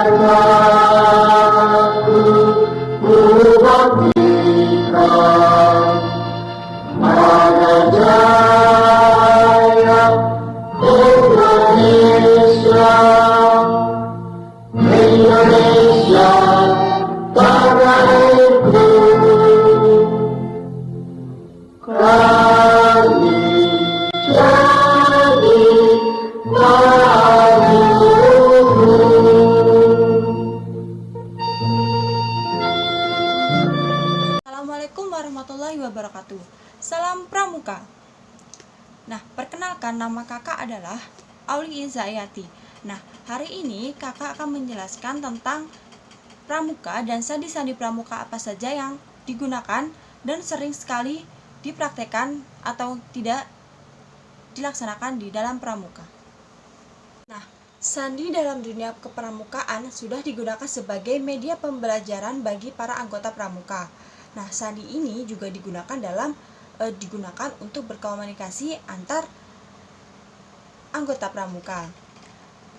Dharmaku ku baktikan, Manajaya Indonesia, Indonesia tanah airku. Kami jadi majumu. Assalamualaikum warahmatullahi wabarakatuh. Salam Pramuka. Nah, perkenalkan, nama kakak adalah Aulie Zayati. Nah, hari ini kakak akan menjelaskan tentang pramuka dan sandi-sandi pramuka apa saja yang digunakan dan sering sekali dipraktekkan atau tidak dilaksanakan di dalam pramuka. Nah, sandi dalam dunia kepramukaan sudah digunakan sebagai media pembelajaran bagi para anggota pramuka. Nah, sandi ini juga digunakan untuk berkomunikasi antar anggota pramuka,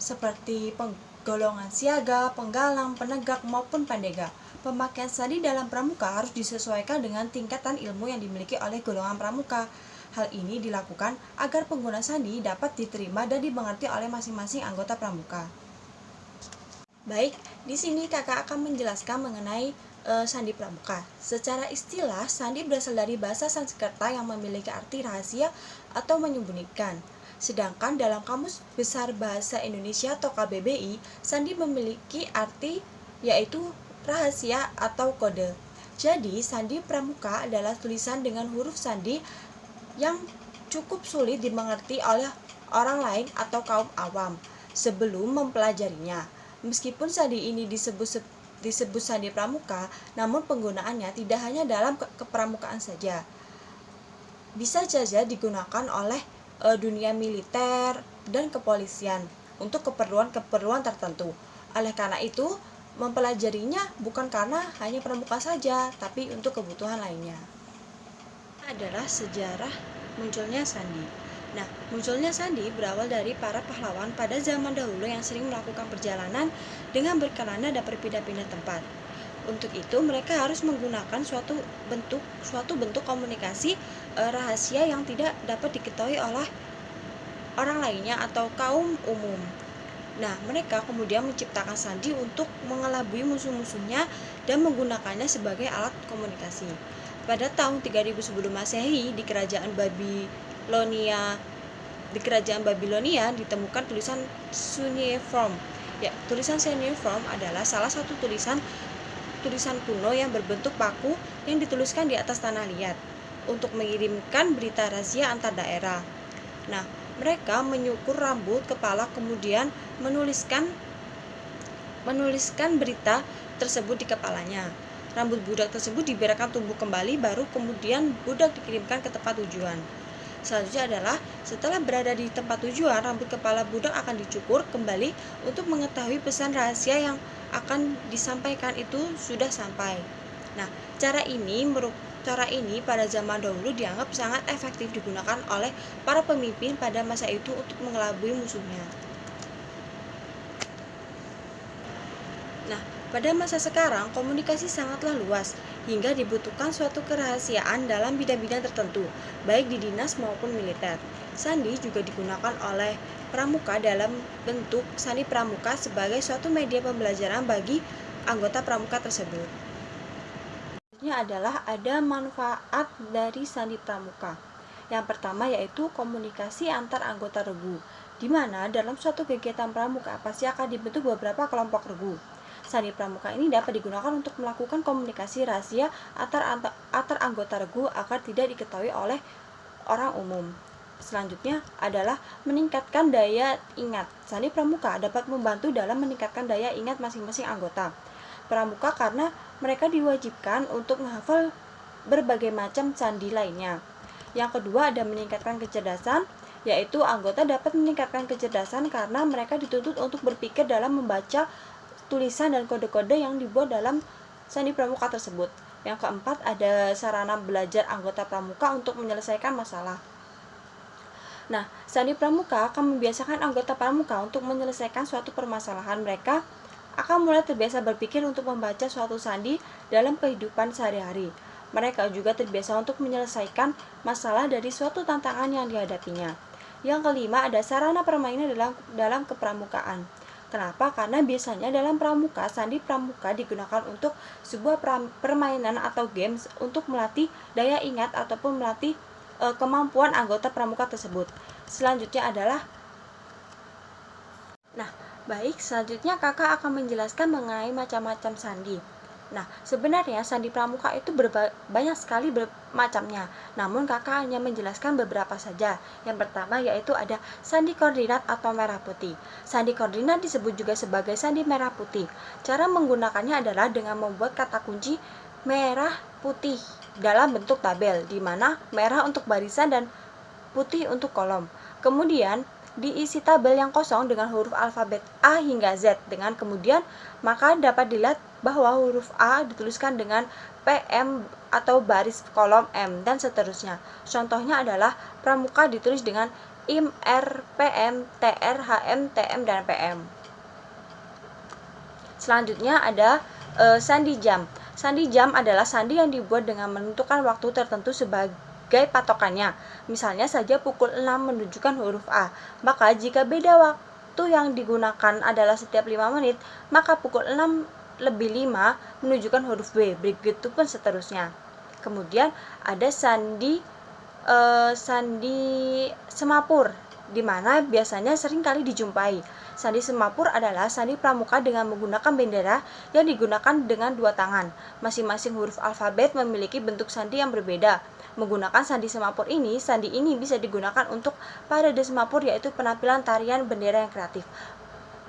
seperti golongan siaga, penggalang, penegak, maupun pendega. Pemakaian sandi dalam pramuka harus disesuaikan dengan tingkatan ilmu yang dimiliki oleh golongan pramuka. Hal ini dilakukan agar pengguna sandi dapat diterima dan dimengerti oleh masing-masing anggota pramuka. Baik, di sini kakak akan menjelaskan mengenai sandi pramuka. Secara istilah, sandi berasal dari bahasa Sanskerta yang memiliki arti rahasia atau menyembunyikan. Sedangkan dalam Kamus Besar Bahasa Indonesia atau KBBI, sandi memiliki arti yaitu rahasia atau kode. Jadi, sandi pramuka adalah tulisan dengan huruf sandi yang cukup sulit dimengerti oleh orang lain atau kaum awam sebelum mempelajarinya. Meskipun sandi ini disebut sandi pramuka, namun penggunaannya tidak hanya dalam kepramukaan saja. Bisa saja digunakan oleh dunia militer dan kepolisian untuk keperluan tertentu. Oleh karena itu, mempelajarinya bukan karena hanya pramuka saja, tapi untuk kebutuhan lainnya. Adalah sejarah munculnya sandi. Nah, munculnya sandi berawal dari para pahlawan pada zaman dahulu yang sering melakukan perjalanan dengan berkelana dan berpindah-pindah tempat. Untuk itu, mereka harus menggunakan suatu bentuk komunikasi rahasia yang tidak dapat diketahui oleh orang lainnya atau kaum umum. Nah, mereka kemudian menciptakan sandi untuk mengelabui musuh-musuhnya dan menggunakannya sebagai alat komunikasi. Pada tahun 3000 sebelum Masehi, di kerajaan Babilonia ditemukan tulisan cuneiform. Ya, tulisan cuneiform adalah salah satu tulisan kuno yang berbentuk paku yang dituliskan di atas tanah liat untuk mengirimkan berita rahasia antar daerah. Nah, mereka menyukur rambut kepala kemudian menuliskan berita tersebut di kepalanya. Rambut budak tersebut dibiarkan tumbuh kembali, baru kemudian budak dikirimkan ke tempat tujuan. Selanjutnya adalah setelah berada di tempat tujuan, rambut kepala budak akan dicukur kembali untuk mengetahui pesan rahasia yang akan disampaikan itu sudah sampai. Nah, cara ini pada zaman dahulu dianggap sangat efektif digunakan oleh para pemimpin pada masa itu untuk mengelabui musuhnya. Nah, pada masa sekarang, komunikasi sangatlah luas, hingga dibutuhkan suatu kerahasiaan dalam bidang-bidang tertentu, baik di dinas maupun militer. Sandi juga digunakan oleh pramuka dalam bentuk sandi pramuka sebagai suatu media pembelajaran bagi anggota pramuka tersebut. Selanjutnya adalah ada manfaat dari sandi pramuka. Yang pertama yaitu komunikasi antar anggota regu, di mana dalam suatu kegiatan pramuka pasti akan dibentuk beberapa kelompok regu. Sandi pramuka ini dapat digunakan untuk melakukan komunikasi rahasia antar anggota regu agar tidak diketahui oleh orang umum. Selanjutnya adalah meningkatkan daya ingat. Sandi pramuka dapat membantu dalam meningkatkan daya ingat masing-masing anggota pramuka karena mereka diwajibkan untuk menghafal berbagai macam sandi lainnya. Yang kedua ada meningkatkan kecerdasan, yaitu anggota dapat meningkatkan kecerdasan karena mereka dituntut untuk berpikir dalam membaca tulisan dan kode-kode yang dibuat dalam sandi pramuka tersebut. Yang keempat ada sarana belajar anggota pramuka untuk menyelesaikan masalah. Nah, sandi pramuka akan membiasakan anggota pramuka untuk menyelesaikan suatu permasalahan mereka akan mulai terbiasa berpikir untuk membaca suatu sandi dalam kehidupan sehari-hari. Mereka juga terbiasa untuk menyelesaikan masalah dari suatu tantangan yang dihadapinya. Yang kelima, ada sarana permainan dalam kepramukaan. Kenapa? Karena biasanya dalam pramuka, sandi pramuka digunakan untuk sebuah permainan atau games untuk melatih daya ingat ataupun melatih kemampuan anggota pramuka tersebut. Selanjutnya adalah selanjutnya kakak akan menjelaskan mengenai macam-macam sandi. Nah, sebenarnya sandi pramuka itu banyak sekali macamnya. Namun kakak hanya menjelaskan beberapa saja. Yang pertama yaitu ada sandi koordinat atau merah putih. Sandi koordinat disebut juga sebagai sandi merah putih. Cara menggunakannya adalah dengan membuat kata kunci merah putih dalam bentuk tabel, di mana merah untuk barisan dan putih untuk kolom. Kemudian diisi tabel yang kosong dengan huruf alfabet A hingga Z dengan kemudian maka dapat dilihat bahwa huruf A dituliskan dengan PM atau baris kolom M dan seterusnya. Contohnya adalah pramuka ditulis dengan IM, R, PM, TR, HM, TM, dan PM. Selanjutnya ada sandi jam. Sandi jam adalah sandi yang dibuat dengan menentukan waktu tertentu sebagai patokannya. Misalnya saja pukul 6 menunjukkan huruf A. Maka jika beda waktu yang digunakan adalah setiap 5 menit, maka pukul 6 lebih 5 menunjukkan huruf B. Begitu pun seterusnya. Kemudian ada sandi semapur, di mana biasanya sering kali dijumpai. Sandi semapur adalah sandi pramuka dengan menggunakan bendera yang digunakan dengan dua tangan. Masing-masing huruf alfabet memiliki bentuk sandi yang berbeda. Menggunakan sandi semapur ini, sandi ini bisa digunakan untuk parade semapur, yaitu penampilan tarian bendera yang kreatif.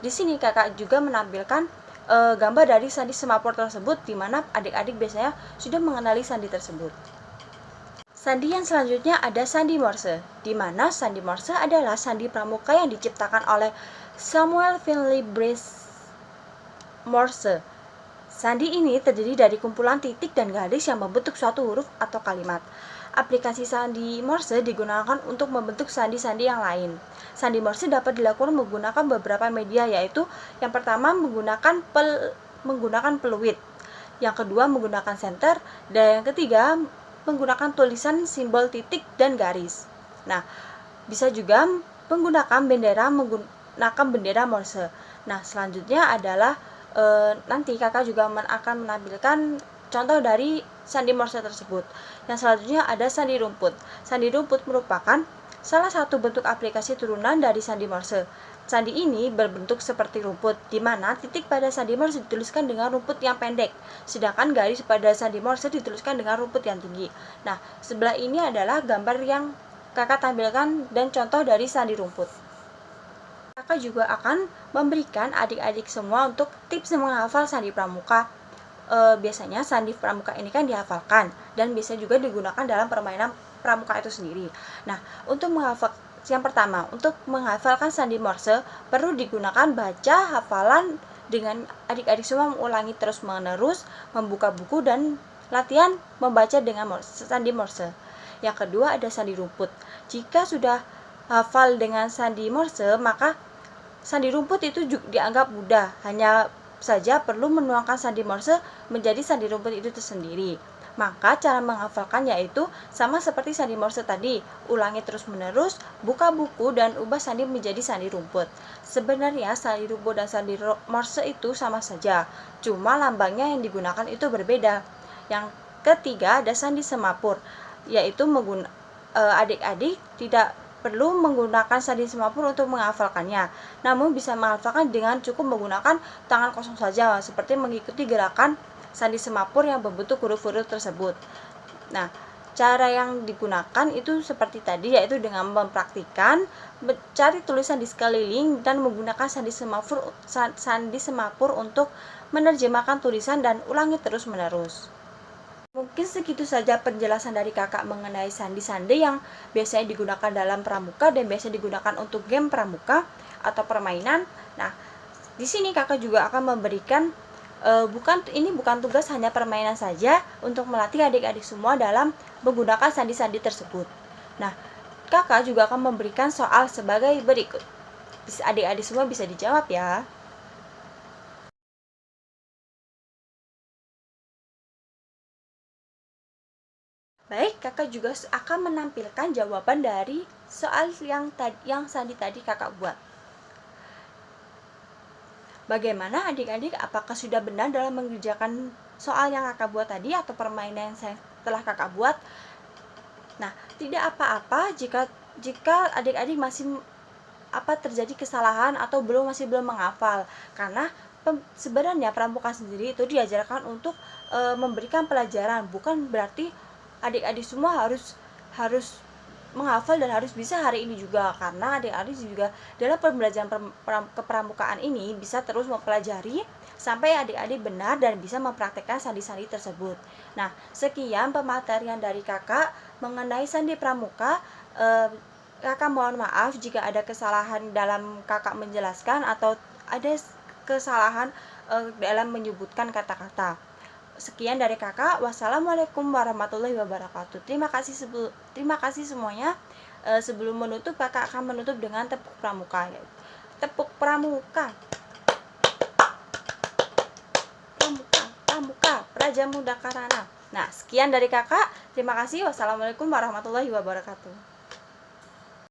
Di sini kakak juga menampilkan gambar dari sandi semapur tersebut, di mana adik-adik biasanya sudah mengenali sandi tersebut. Sandi yang selanjutnya ada sandi Morse, di mana sandi Morse adalah sandi pramuka yang diciptakan oleh Samuel Finley Breese Morse. Sandi ini terdiri dari kumpulan titik dan garis yang membentuk suatu huruf atau kalimat. Aplikasi sandi Morse digunakan untuk membentuk sandi-sandi yang lain. Sandi Morse dapat dilakukan menggunakan beberapa media, yaitu yang pertama menggunakan peluit, yang kedua menggunakan senter, dan yang ketiga menggunakan tulisan simbol titik dan garis. Nah, bisa juga menggunakan bendera Morse. Nah, selanjutnya adalah nanti kakak juga akan menampilkan contoh dari sandi Morse tersebut. Yang selanjutnya ada sandi rumput. Sandi rumput merupakan salah satu bentuk aplikasi turunan dari sandi Morse. Sandi ini berbentuk seperti rumput, di mana titik pada sandi Morse dituliskan dengan rumput yang pendek, sedangkan garis pada sandi Morse dituliskan dengan rumput yang tinggi. Nah, sebelah ini adalah gambar yang kakak tampilkan dan contoh dari sandi rumput. Kakak juga akan memberikan adik-adik semua untuk tips menghafal sandi pramuka. Biasanya sandi pramuka ini kan dihafalkan dan bisa juga digunakan dalam permainan pramuka itu sendiri. Nah, yang pertama, untuk menghafalkan sandi Morse perlu digunakan baca hafalan dengan adik-adik semua mengulangi terus-menerus, membuka buku dan latihan membaca dengan sandi Morse. Yang kedua ada sandi rumput. Jika sudah hafal dengan sandi Morse, maka sandi rumput itu juga dianggap mudah, hanya saja perlu menuangkan sandi Morse menjadi sandi rumput itu tersendiri. Maka cara menghafalkan yaitu sama seperti sandi Morse tadi, ulangi terus-menerus, buka buku dan ubah sandi menjadi sandi rumput. Sebenarnya sandi rumput dan sandi Morse itu sama saja, cuma lambangnya yang digunakan itu berbeda. Yang ketiga ada sandi semapur, yaitu adik-adik tidak perlu menggunakan sandi semapur untuk menghafalkannya, namun bisa menghafalkan dengan cukup menggunakan tangan kosong saja, seperti mengikuti gerakan sandi semapur yang berbentuk huruf-huruf tersebut. Nah, cara yang digunakan itu seperti tadi, yaitu dengan mempraktikkan mencari tulisan di sekeliling dan menggunakan sandi semapur untuk menerjemahkan tulisan dan ulangi terus-menerus. Mungkin segitu saja penjelasan dari kakak mengenai sandi-sandi yang biasanya digunakan dalam pramuka dan biasa digunakan untuk game pramuka atau permainan. Nah, di sini kakak juga akan memberikan bukan tugas hanya permainan saja untuk melatih adik-adik semua dalam menggunakan sandi-sandi tersebut. Nah, kakak juga akan memberikan soal sebagai berikut. Adik-adik semua bisa dijawab ya. Baik, kakak juga akan menampilkan jawaban dari soal yang tadi kakak buat. Bagaimana adik-adik, apakah sudah benar dalam mengerjakan soal yang kakak buat tadi atau permainan yang telah kakak buat? Nah, tidak apa-apa jika adik-adik masih terjadi kesalahan atau masih belum menghafal, karena sebenarnya pramuka sendiri itu diajarkan untuk memberikan pelajaran, bukan berarti adik-adik semua harus menghafal dan harus bisa hari ini juga, karena adik-adik juga dalam pembelajaran kepramukaan ini bisa terus mempelajari sampai adik-adik benar dan bisa mempraktekkan sandi-sandi tersebut. Nah, sekian pematerian dari kakak mengenai sandi pramuka. Kakak mohon maaf jika ada kesalahan dalam kakak menjelaskan atau ada kesalahan dalam menyebutkan kata-kata. Sekian dari kakak. Wassalamualaikum warahmatullahi wabarakatuh. Terima kasih semuanya. Sebelum menutup, kakak akan menutup dengan tepuk pramuka. Tepuk pramuka. Pramuka, Praja Muda Karana. Nah, sekian dari kakak. Terima kasih. Wassalamualaikum warahmatullahi wabarakatuh.